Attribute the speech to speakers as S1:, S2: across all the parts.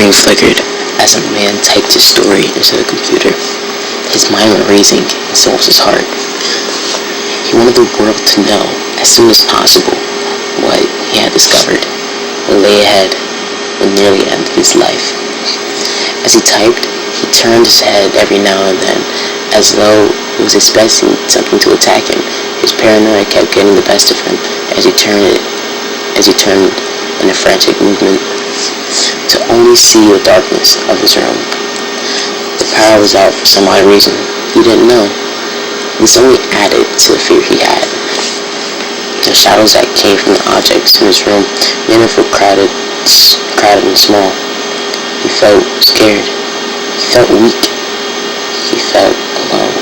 S1: screen flickered as a man typed his story into the computer. His mind went racing, and so was his heart. He wanted the world to know, as soon as possible, what he had discovered. What lay ahead would nearly end his life. As he typed, he turned his head every now and then, as though he was expecting something to attack him. His paranoia kept getting the best of him as he turned in a frantic movement to only see the darkness of his room. The power was out for some odd reason. He didn't know. This only added to the fear he had. The shadows that came from the objects in his room made him feel crowded and small. He felt scared. He felt weak. He felt alone.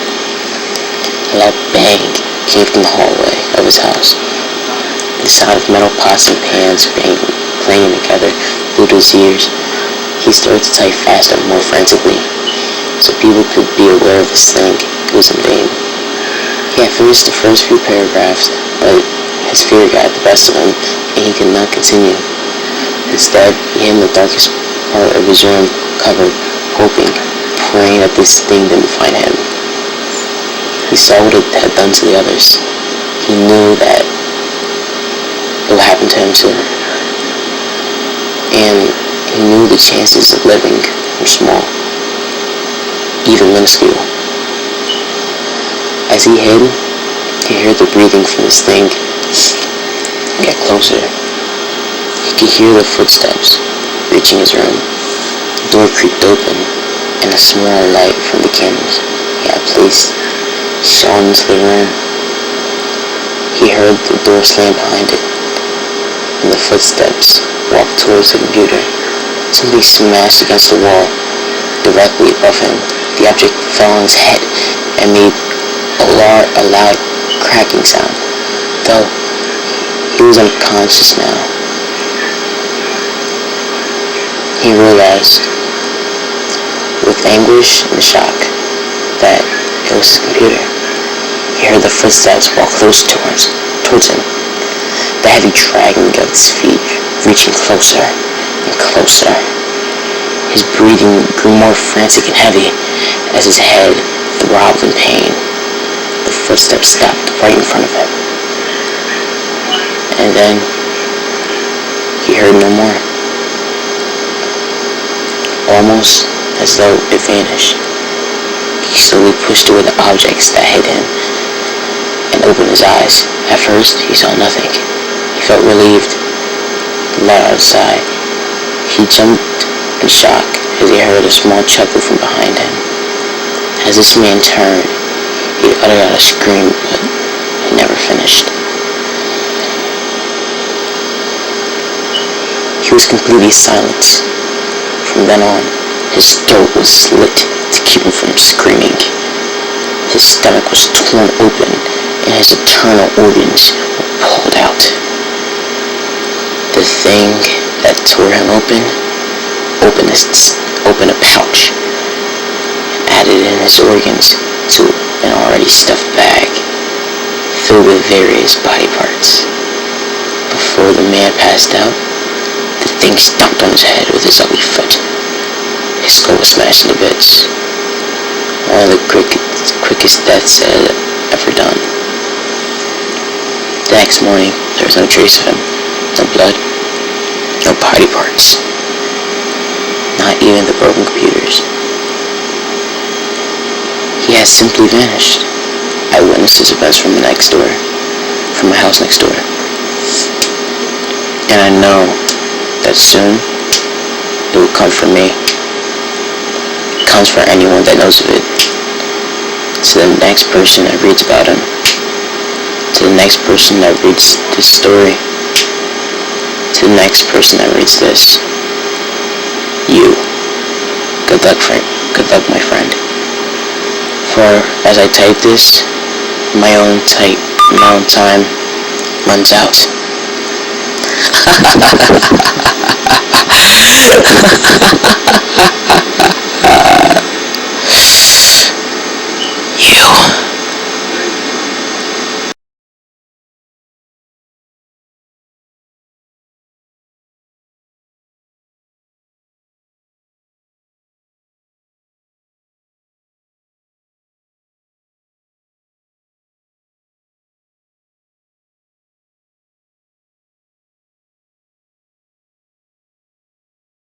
S1: A loud bang came from the hallway of his house. The sound of metal pots and pans clanging together flew to his ears. He started to type faster and more frantically, so people could be aware of his thing. It was in vain. He had finished the first few paragraphs, but his fear got the best of him, and he could not continue. Instead, he hid in the darkest part of his room, covered, hoping, praying that this thing didn't find him. He saw what it had done to the others. He knew that it would happen to him too. And he knew the chances of living were small, even minuscule. As he hid, he heard the breathing from this thing get closer. He could hear the footsteps reaching his room. The door creaked open, and a small light from the candles he had placed shone into the room. He heard the door slam behind it, and the footsteps walked towards the computer. Something smashed against the wall directly above him. The object fell on his head and made a loud cracking sound, though he was unconscious now. He realized, with anguish and shock, that it was his computer. He heard the footsteps walk close towards him, the heavy dragging of his feet reaching closer and closer. His breathing grew more frantic and heavy as his head throbbed in pain. The footsteps stopped right in front of him, and then he heard no more. Almost as though it vanished, he slowly pushed away the objects that hid him and opened his eyes. At first, he saw nothing. He felt relieved, let out a sigh. He jumped in shock as he heard a small chuckle from behind him. As this man turned, he uttered out a scream, but he never finished. He was completely silent. From then on, his throat was slit to keep him from screaming. His stomach was torn open, and his internal organs were pulled out. The thing that tore him opened a pouch, and added in his organs to an already stuffed bag filled with various body parts. Before the man passed out, the thing stomped on his head with his ugly foot. His skull was smashed into bits. One of the quickest deaths it had ever done. The next morning, there was no trace of him. No blood. No body parts. Not even the broken computers. He had simply vanished. I witnessed his events from my house next door. And I know that soon it will come for me. It comes for anyone that knows of it. To the next person that reads about him. To the next person that reads this story. To the next person that reads this. You. Good luck, my friend. For as I type this, my own time runs out.